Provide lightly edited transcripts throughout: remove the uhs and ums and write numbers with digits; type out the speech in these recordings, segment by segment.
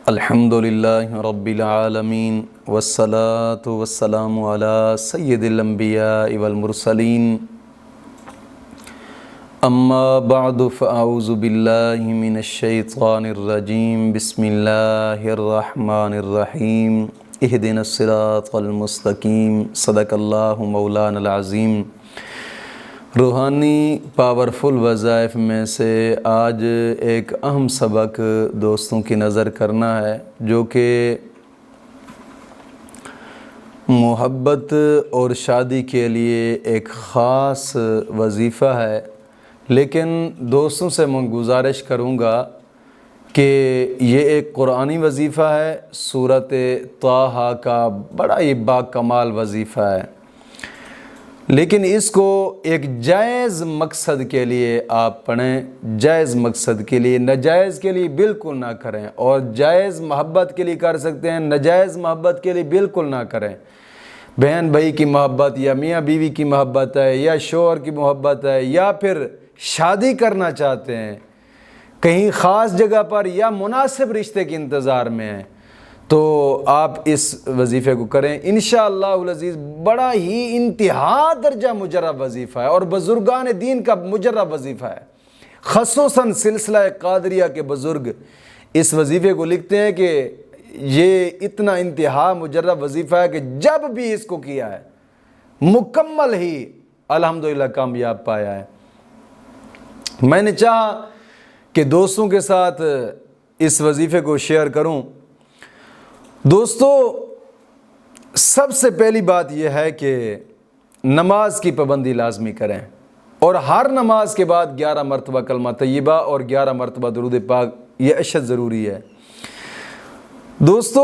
الحمدللہ رب العالمین والصلاة والسلام علی سید الانبیاء والمرسلین اما بعد فاعوذ باللہ من الشیطان الرجیم بسم اللہ الرحمن الرحیم اہدنا الصراط المستقیم صدق اللہ مولانا العظیم۔ روحانی پاورفل وظائف میں سے آج ایک اہم سبق دوستوں کی نظر کرنا ہے، جو کہ محبت اور شادی کے لیے ایک خاص وظیفہ ہے۔ لیکن دوستوں سے میں گزارش کروں گا کہ یہ ایک قرآنی وظیفہ ہے، سورۃ طٰہٰ کا بڑا ہی با کمال وظیفہ ہے، لیکن اس کو ایک جائز مقصد کے لیے آپ پڑھیں، جائز مقصد کے لیے، ناجائز کے لیے بالکل نہ کریں، اور جائز محبت کے لیے کر سکتے ہیں، ناجائز محبت کے لیے بالکل نہ کریں۔ بہن بھائی کی محبت یا میاں بیوی کی محبت ہے، یا شوہر کی محبت ہے، یا پھر شادی کرنا چاہتے ہیں کہیں خاص جگہ پر، یا مناسب رشتے کے انتظار میں ہیں، تو آپ اس وظیفے کو کریں انشاءاللہ العزیز۔ بڑا ہی انتہا درجہ مجرب وظیفہ ہے، اور بزرگان دین کا مجرب وظیفہ ہے، خصوصاً سلسلہ قادریہ کے بزرگ اس وظیفے کو لکھتے ہیں کہ یہ اتنا انتہا مجرب وظیفہ ہے کہ جب بھی اس کو کیا ہے مکمل ہی الحمدللہ کامیاب پایا ہے۔ میں نے چاہا کہ دوستوں کے ساتھ اس وظیفے کو شیئر کروں۔ دوستو، سب سے پہلی بات یہ ہے کہ نماز کی پابندی لازمی کریں، اور ہر نماز کے بعد 11 مرتبہ کلمہ طیبہ اور 11 مرتبہ درود پاک، یہ اشد ضروری ہے۔ دوستو،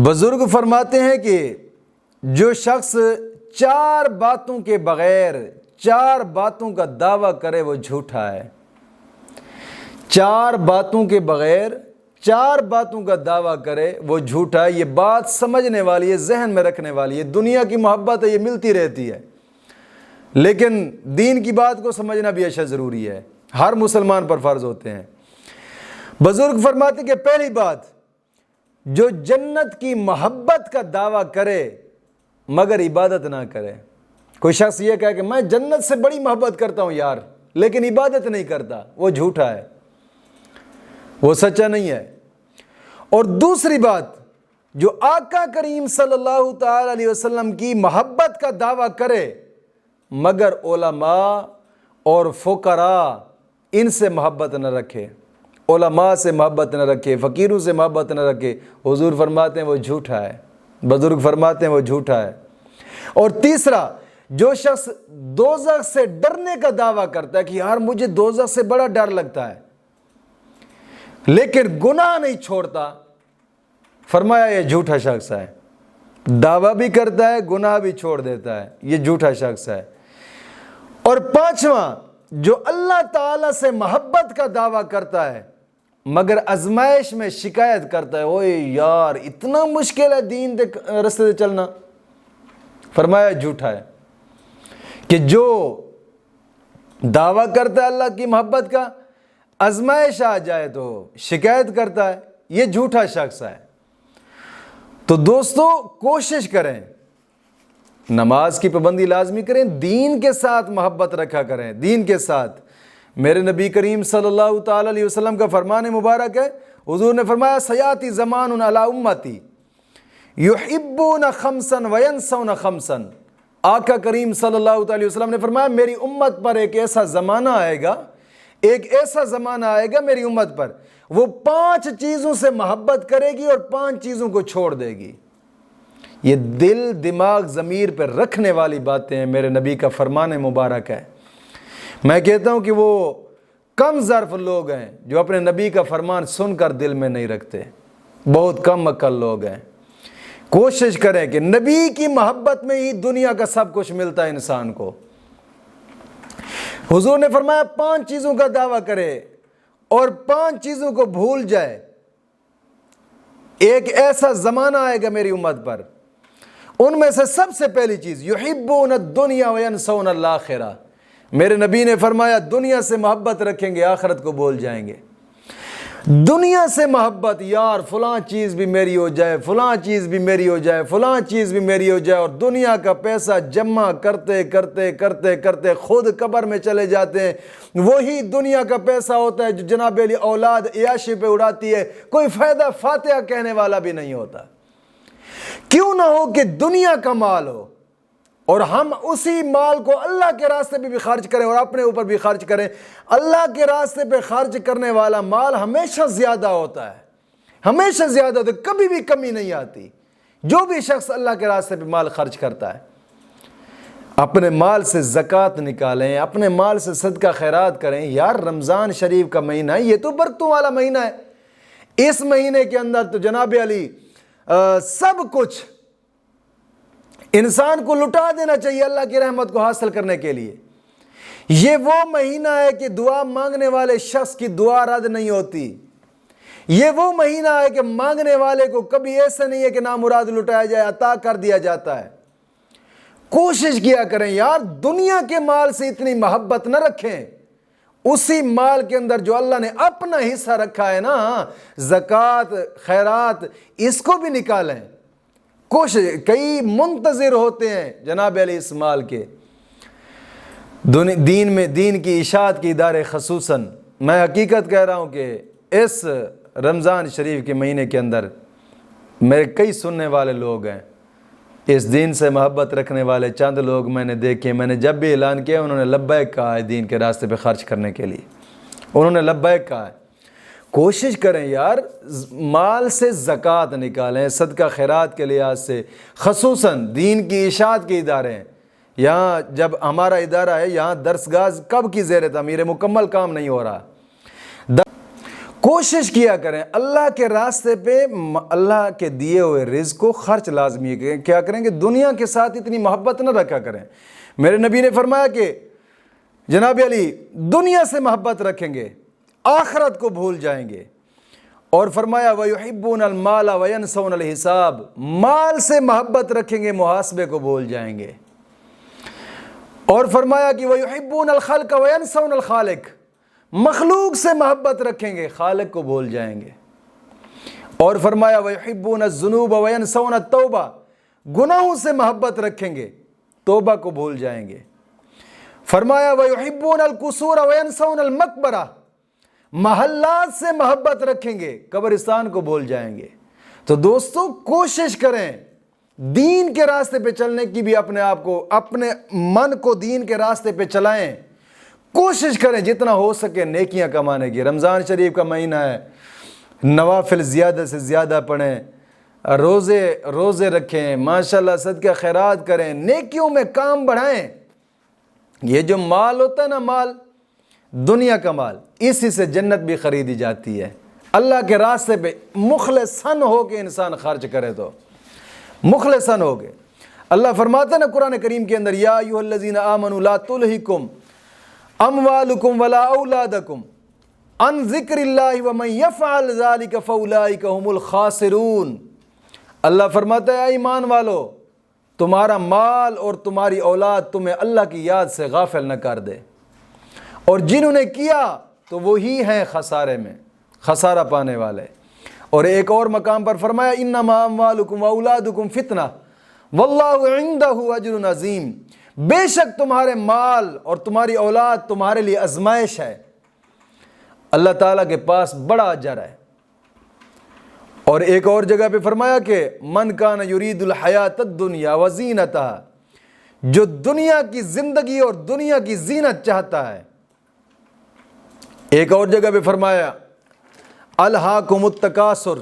بزرگ فرماتے ہیں کہ جو شخص 4 باتوں کے بغیر 4 باتوں کا دعویٰ کرے وہ جھوٹا ہے۔ 4 باتوں کے بغیر 4 باتوں کا دعویٰ کرے وہ جھوٹا ہے۔ یہ بات سمجھنے والی ہے، ذہن میں رکھنے والی ہے۔ دنیا کی محبت ہے، یہ ملتی رہتی ہے، لیکن دین کی بات کو سمجھنا بھی اشد ضروری ہے، ہر مسلمان پر فرض ہوتے ہیں۔ بزرگ فرماتے ہیں کہ پہلی بات، جو جنت کی محبت کا دعویٰ کرے مگر عبادت نہ کرے۔ کوئی شخص یہ کہے کہ میں جنت سے بڑی محبت کرتا ہوں یار، لیکن عبادت نہیں کرتا، وہ جھوٹا ہے، وہ سچا نہیں ہے۔ اور دوسری بات، جو آقا کریم صلی اللہ تعالی علیہ وسلم کی محبت کا دعویٰ کرے مگر علماء اور فقراء ان سے محبت نہ رکھے، علماء سے محبت نہ رکھے، فقیروں سے محبت نہ رکھے، حضور فرماتے ہیں وہ جھوٹا ہے، بزرگ فرماتے ہیں وہ جھوٹا ہے۔ اور تیسرا، جو شخص دوزخ سے ڈرنے کا دعویٰ کرتا ہے کہ یار مجھے دوزخ سے بڑا ڈر لگتا ہے، لیکن گناہ نہیں چھوڑتا، فرمایا یہ جھوٹا شخص ہے۔ دعویٰ بھی کرتا ہے، گناہ بھی چھوڑ دیتا ہے، یہ جھوٹا شخص ہے۔ اور پانچواں، جو اللہ تعالیٰ سے محبت کا دعویٰ کرتا ہے مگر آزمائش میں شکایت کرتا ہے، اوے یار اتنا مشکل ہے دین رستے سے چلنا، فرمایا جھوٹا ہے۔ کہ جو دعویٰ کرتا ہے اللہ کی محبت کا، آزمائش آ جائے تو شکایت کرتا ہے، یہ جھوٹا شخص ہے۔ تو دوستو، کوشش کریں، نماز کی پابندی لازمی کریں، دین کے ساتھ محبت رکھا کریں، دین کے ساتھ۔ میرے نبی کریم صلی اللہ تعالی علیہ وسلم کا فرمان مبارک ہے، حضور نے فرمایا سیاتی زمان علی امتی یحبون خمسا وینسون خمسا۔ آقا کریم صلی اللہ تعالی وسلم نے فرمایا میری امت پر ایک ایسا زمانہ آئے گا، ایک ایسا زمانہ آئے گا میری امت پر، وہ 5 چیزوں سے محبت کرے گی اور 5 چیزوں کو چھوڑ دے گی۔ یہ دل، دماغ، ضمیر پر رکھنے والی باتیں ہیں، میرے نبی کا فرمان مبارک ہے۔ میں کہتا ہوں کہ وہ کم ظرف لوگ ہیں جو اپنے نبی کا فرمان سن کر دل میں نہیں رکھتے، بہت کم عقل لوگ ہیں۔ کوشش کریں کہ نبی کی محبت میں ہی دنیا کا سب کچھ ملتا ہے انسان کو۔ حضور نے فرمایا 5 چیزوں کا دعویٰ کرے اور 5 چیزوں کو بھول جائے، ایک ایسا زمانہ آئے گا میری امت پر، ان میں سے سب سے پہلی چیز یحبون الدنیا وینسون الآخرہ۔ میرے نبی نے فرمایا دنیا سے محبت رکھیں گے، آخرت کو بھول جائیں گے۔ دنیا سے محبت، یار فلاں چیز بھی میری ہو جائے، فلاں چیز بھی میری ہو جائے، فلاں چیز بھی میری ہو جائے، اور دنیا کا پیسہ جمع کرتے کرتے کرتے کرتے خود قبر میں چلے جاتے ہیں۔ وہی دنیا کا پیسہ ہوتا ہے جو جناب علی اولاد عیاشی پہ اڑاتی ہے، کوئی فائدہ فاتحہ کہنے والا بھی نہیں ہوتا۔ کیوں نہ ہو کہ دنیا کا مال ہو اور ہم اسی مال کو اللہ کے راستے پہ بھی خرچ کریں اور اپنے اوپر بھی خرچ کریں۔ اللہ کے راستے پہ خرچ کرنے والا مال ہمیشہ زیادہ ہوتا ہے، ہمیشہ زیادہ ہوتا ہے، کبھی بھی کمی نہیں آتی۔ جو بھی شخص اللہ کے راستے پہ مال خرچ کرتا ہے، اپنے مال سے زکوٰۃ نکالیں، اپنے مال سے صدقہ خیرات کریں۔ یار رمضان شریف کا مہینہ ہے، یہ تو برکتوں والا مہینہ ہے۔ اس مہینے کے اندر تو جناب علی سب کچھ انسان کو لٹا دینا چاہیے اللہ کی رحمت کو حاصل کرنے کے لیے۔ یہ وہ مہینہ ہے کہ دعا مانگنے والے شخص کی دعا رد نہیں ہوتی۔ یہ وہ مہینہ ہے کہ مانگنے والے کو کبھی ایسا نہیں ہے کہ نامراد لٹایا جائے، عطا کر دیا جاتا ہے۔ کوشش کیا کریں یار، دنیا کے مال سے اتنی محبت نہ رکھیں، اسی مال کے اندر جو اللہ نے اپنا حصہ رکھا ہے نا، زکوٰۃ خیرات، اس کو بھی نکالیں۔ کوشش، کئی منتظر ہوتے ہیں جناب علی اس مال کے، دین میں دین کی اشاعت کے ادارے خصوصاً۔ میں حقیقت کہہ رہا ہوں کہ اس رمضان شریف کے مہینے کے اندر میرے کئی سننے والے لوگ ہیں، اس دین سے محبت رکھنے والے چند لوگ میں نے دیکھے، میں نے جب بھی اعلان کیا انہوں نے لبیک کہا ہے دین کے راستے پہ خرچ کرنے کے لیے، انہوں نے لبیک کہا ہے۔ کوشش کریں یار، مال سے زکوٰۃ نکالیں، صدقہ خیرات کے لحاظ سے، خصوصاً دین کی اشاعت کے ادارے ہیں۔ یہاں جب ہمارا ادارہ ہے، یہاں درسگاہ کب کی زیر تعمیر، مکمل کام نہیں ہو رہا۔ کوشش کیا کریں اللہ کے راستے پہ، اللہ کے دیے ہوئے رزق کو خرچ لازمی ہے۔ کیا کریں کہ دنیا کے ساتھ اتنی محبت نہ رکھا کریں۔ میرے نبی نے فرمایا کہ جناب علی دنیا سے محبت رکھیں گے، آخرت کو بھول جائیں گے، اور فرمایا وَيُحِبُّونَ الْمَالَ وَيَنْسَوْنَ الْحِسَابَ، مال سے محبت رکھیں گے، محاسبے کو بھول جائیں گے، اور فرمایا کہ وَيُحِبُّونَ الْخَلْقَ وَيَنْسَوْنَ الْخَالِقَ، مخلوق سے محبت رکھیں گے، خالق کو بھول جائیں گے، اور فرمایا وَيُحِبُّونَ الذُّنُوبَ وَيَنْسَوْنَ التَّوْبَةَ، گناہوں سے محبت رکھیں گے، توبہ کو بھول جائیں گے، فرمایا وَيُحِبُّونَ الْقُصُورَ وَيَنْسَوْنَ الْمَقْبَرَةَ، محلات سے محبت رکھیں گے، قبرستان کو بھول جائیں گے۔ تو دوستو کوشش کریں دین کے راستے پہ چلنے کی بھی، اپنے آپ کو، اپنے من کو دین کے راستے پہ چلائیں۔ کوشش کریں جتنا ہو سکے نیکیاں کمانے کی۔ رمضان شریف کا مہینہ ہے، نوافل زیادہ سے زیادہ پڑھیں، روزے رکھیں، ماشاءاللہ صدقہ خیرات کریں، نیکیوں میں کام بڑھائیں۔ یہ جو مال ہوتا ہے نا، مال دنیا کا مال، اسی سے جنت بھی خریدی جاتی ہے۔ اللہ کے راستے پہ مخلصاً ہو کے انسان خرچ کرے تو مخلصاً ہو کے۔ اللہ فرماتا ہے نا قرآن کریم کے اندر، یا ایھا الذین آمنوا لا تلہکم اموالکم ولا اولادکم عن ذکر اللہ ومن یفعل ذلک فاولئک ھم الخاسرون۔ اللہ فرماتا ہے اے ایمان والو، تمہارا مال اور تمہاری اولاد تمہیں اللہ کی یاد سے غافل نہ کر دے، اور جنہوں نے کیا تو وہی ہیں خسارے میں، خسارہ پانے والے۔ اور ایک اور مقام پر فرمایا انما اموالکم واولادکم فتنہ واللہ عندہ اجر عظیم، بے شک تمہارے مال اور تمہاری اولاد تمہارے لیے آزمائش ہے، اللہ تعالیٰ کے پاس بڑا اجر ہے۔ اور ایک اور جگہ پہ فرمایا کہ من کان یرید الحیات الدنیا وزینتہا، جو دنیا کی زندگی اور دنیا کی زینت چاہتا ہے۔ ایک اور جگہ پہ فرمایا الہاکم التکاثر،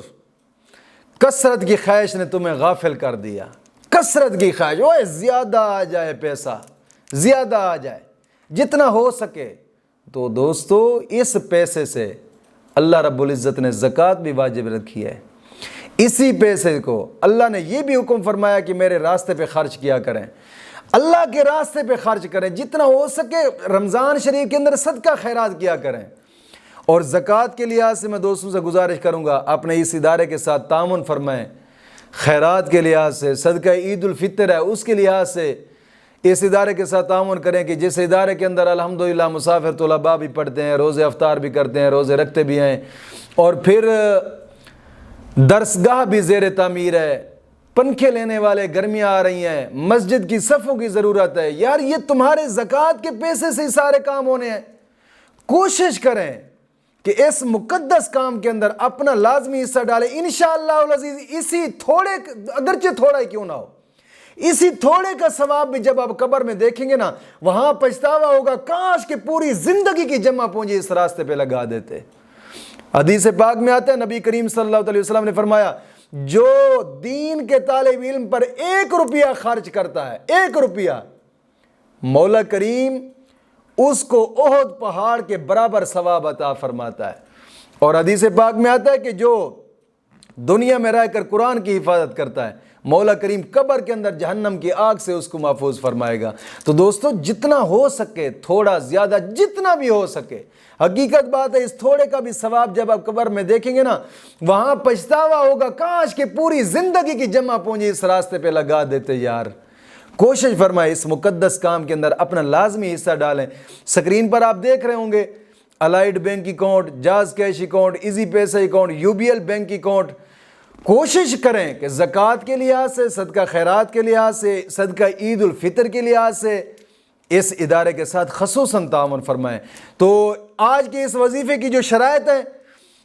کثرت کی خواہش نے تمہیں غافل کر دیا۔ کثرت کی خواہش، اوہ زیادہ آ جائے پیسہ، زیادہ آ جائے، جتنا ہو سکے۔ تو دوستو اس پیسے سے اللہ رب العزت نے زکوٰۃ بھی واجب رکھی ہے۔ اسی پیسے کو اللہ نے یہ بھی حکم فرمایا کہ میرے راستے پہ خرچ کیا کریں، اللہ کے راستے پہ خرچ کریں، جتنا ہو سکے رمضان شریف کے اندر صدقہ خیرات کیا کریں۔ اور زکوٰۃ کے لحاظ سے میں دوستوں سے گزارش کروں گا اپنے اس ادارے کے ساتھ تعاون فرمائیں، خیرات کے لحاظ سے، صدقہ عید الفطر ہے اس کے لحاظ سے، اس ادارے کے ساتھ تعاون کریں کہ جس ادارے کے اندر الحمدللہ مسافر طلباء بھی پڑھتے ہیں، روزے افطار بھی کرتے ہیں، روزے رکھتے بھی ہیں، اور پھر درسگاہ بھی زیر تعمیر ہے، پنکھے لینے والے، گرمیاں آ رہی ہیں، مسجد کی صفوں کی ضرورت ہے، یار یہ تمہارے زکوٰۃ کے پیسے سے ہی سارے کام ہونے ہیں۔ کوشش کریں کہ اس مقدس کام کے اندر اپنا لازمی حصہ ڈالیں، انشاءاللہ العزیز اسی تھوڑے، اگرچہ تھوڑا ہی کیوں نہ ہو، اسی تھوڑے کا ثواب بھی جب آپ قبر میں دیکھیں گے نا، وہاں پچھتاوا ہوگا، کاش کہ پوری زندگی کی جمع پونجی اس راستے پہ لگا دیتے۔ حدیث پاک میں آتا ہے، نبی کریم صلی اللہ علیہ وسلم نے فرمایا، جو دین کے طالب علم پر 1 روپیہ خرچ کرتا ہے، 1 روپیہ، مولا کریم اس کو احد پہاڑ کے برابر ثواب عطا فرماتا ہے۔ اور حدیث پاک میں آتا ہے کہ جو دنیا میں رہ کر قرآن کی حفاظت کرتا ہے، مولا کریم قبر کے اندر جہنم کی آگ سے اس کو محفوظ فرمائے گا۔ تو دوستو جتنا ہو سکے، تھوڑا زیادہ جتنا بھی ہو سکے، حقیقت بات ہے اس تھوڑے کا بھی ثواب جب آپ قبر میں دیکھیں گے نا، وہاں پچھتاوا ہوگا، کاش کہ پوری زندگی کی جمع پونجی اس راستے پہ لگا دیتے یار۔ کوشش فرمائے اس مقدس کام کے اندر اپنا لازمی حصہ ڈالیں۔ سکرین پر آپ دیکھ رہے ہوں گے allied bank account, jazz cash account, easy پیسہ اکاؤنٹ، UBL بینک اکاؤنٹ۔ کوشش کریں کہ زکوٰۃ کے لحاظ سے، صدقہ خیرات کے لحاظ سے، صدقہ عید الفطر کے لحاظ سے اس ادارے کے ساتھ خصوصاً تعاون فرمائیں۔ تو آج کے اس وظیفے کی جو شرائط ہے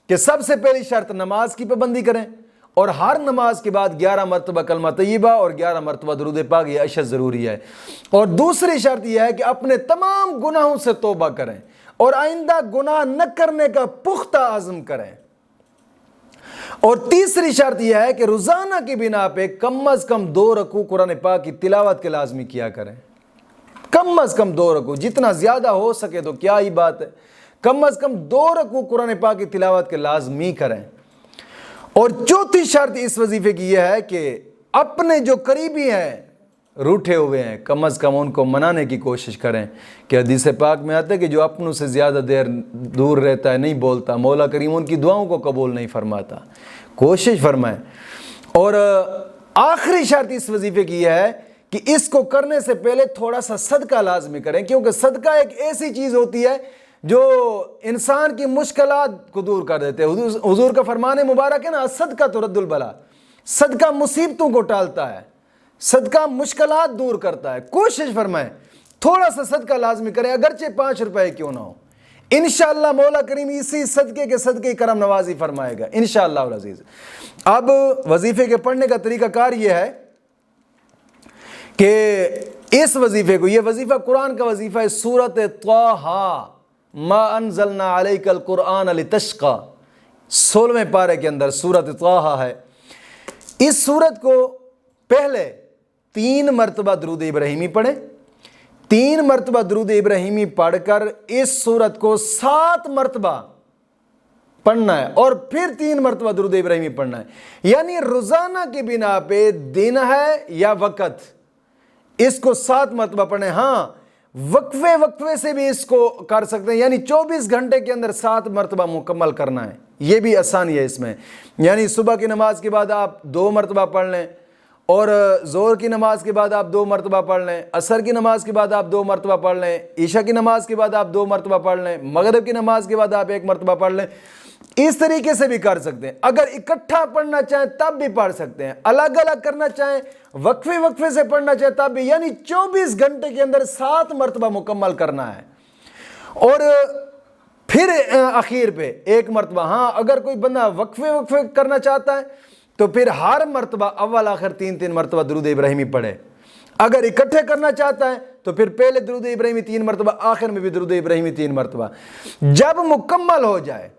کہ سب سے پہلی شرط نماز کی پابندی کریں، اور ہر نماز کے بعد 11 مرتبہ کلمہ طیبہ اور 11 مرتبہ درود پاک، یہ اشد ضروری ہے۔ اور دوسری شرط یہ ہے کہ اپنے تمام گناہوں سے توبہ کریں اور آئندہ گناہ نہ کرنے کا پختہ عزم کریں۔ اور تیسری شرط یہ ہے کہ روزانہ کی بنا پہ کم از کم 2 رکوع قرآن پاک کی تلاوت کے لازمی کیا کریں، کم از کم 2 رکوع، جتنا زیادہ ہو سکے تو کیا ہی بات ہے، کم از کم 2 رکوع قرآن پاک کی تلاوت کے لازمی کریں۔ اور چوتھی شرط اس وظیفے کی یہ ہے کہ اپنے جو قریبی ہیں، روٹھے ہوئے ہیں، کم از کم ان کو منانے کی کوشش کریں، کہ حدیث پاک میں آتا ہے کہ جو اپنوں سے زیادہ دیر دور رہتا ہے، نہیں بولتا، مولا کریم ان کی دعاؤں کو قبول نہیں فرماتا۔ کوشش فرمائیں۔ اور آخری شرط اس وظیفے کی یہ ہے کہ اس کو کرنے سے پہلے تھوڑا سا صدقہ لازمی کریں، کیونکہ صدقہ ایک ایسی چیز ہوتی ہے جو انسان کی مشکلات کو دور کر دیتے ہیں۔ حضور کا فرمان مبارک ہے نا، صدقہ ترد البلا، صدقہ مصیبتوں کو ٹالتا ہے، صدقہ مشکلات دور کرتا ہے۔ کوشش فرمائیں تھوڑا سا صدقہ لازمی کریں، اگرچہ 5 روپے کیوں نہ ہو، انشاءاللہ مولا کریم اسی صدقے کے صدقے کرم نوازی فرمائے گا انشاءاللہ العزیز۔ اب وظیفے کے پڑھنے کا طریقہ کار یہ ہے کہ اس وظیفے کو، یہ وظیفہ قرآن کا وظیفہ ہے، سورۃ طٰہٰ ما انزلنا علیک القرآن لتشقی، 16ویں پارے کے اندر سورۃ طٰہٰ ہے۔ اس سورت کو پہلے 3 مرتبہ درود ابراہیمی پڑھیں، 3 مرتبہ درود ابراہیمی پڑھ کر اس سورت کو 7 مرتبہ پڑھنا ہے، اور پھر 3 مرتبہ درود ابراہیمی پڑھنا ہے، یعنی روزانہ کی بنا پہ دن ہے یا وقت، اس کو 7 مرتبہ پڑھیں۔ ہاں وقفے سے بھی اس کو کر سکتے ہیں، یعنی 24 گھنٹے کے اندر 7 مرتبہ مکمل کرنا ہے، یہ بھی آسانی ہے اس میں۔ یعنی صبح کی نماز کے بعد آپ 2 مرتبہ پڑھ لیں، اور ظہر کی نماز کے بعد آپ 2 مرتبہ پڑھ لیں، عصر کی نماز کے بعد آپ 2 مرتبہ پڑھ لیں، عشاء کی نماز کے بعد آپ 2 مرتبہ پڑھ لیں، مغرب کی نماز کے بعد آپ 1 مرتبہ پڑھ لیں۔ اس طریقے سے بھی کر سکتے ہیں، اگر اکٹھا پڑھنا چاہیں تب بھی پڑھ سکتے ہیں، الگ الگ کرنا چاہیں، وقفے سے پڑھنا چاہیں تب بھی، یعنی 24 گھنٹے کے اندر 7 مرتبہ مکمل کرنا ہے۔ اور پھر اخیر پہ 1 مرتبہ، ہاں اگر کوئی بندہ وقفے کرنا چاہتا ہے تو پھر ہر مرتبہ اول آخر 3 مرتبہ درود ابراہیمی پڑھے۔ اگر اکٹھے کرنا چاہتا ہے تو پھر پہلے درود ابراہیمی 3 مرتبہ، آخر میں بھی درود ابراہیمی 3 مرتبہ۔ جب مکمل ہو جائے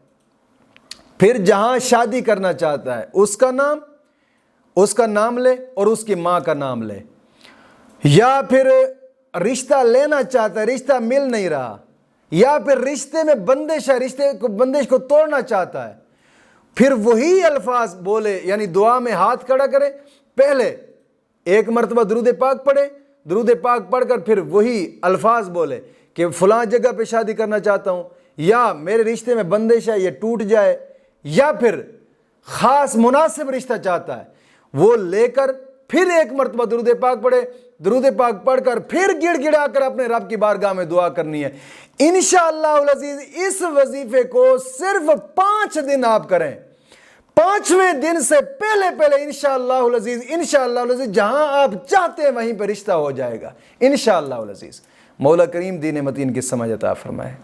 پھر جہاں شادی کرنا چاہتا ہے اس کا نام لے اور اس کی ماں کا نام لے، یا پھر رشتہ لینا چاہتا ہے، رشتہ مل نہیں رہا، یا پھر رشتے میں بندش کو توڑنا چاہتا ہے، پھر وہی الفاظ بولے، یعنی دعا میں ہاتھ کھڑا کرے، پہلے 1 مرتبہ درود پاک پڑھے، درود پاک پڑھ کر پھر وہی الفاظ بولے کہ فلاں جگہ پہ شادی کرنا چاہتا ہوں، یا میرے رشتے میں بندش ہے یہ ٹوٹ جائے، یا پھر خاص مناسب رشتہ چاہتا ہے، وہ لے کر پھر ایک مرتبہ درود پاک پڑھے، درود پاک پڑھ کر پھر گڑ گڑا کر اپنے رب کی بارگاہ میں دعا کرنی ہے۔ انشاءاللہ العزیز اس وظیفے کو صرف 5 دن آپ کریں، 5ویں دن سے پہلے انشاءاللہ العزیز جہاں آپ چاہتے ہیں وہیں پہ رشتہ ہو جائے گا انشاءاللہ العزیز۔ مولا کریم دین متین کی سمجھ عطا فرمائے۔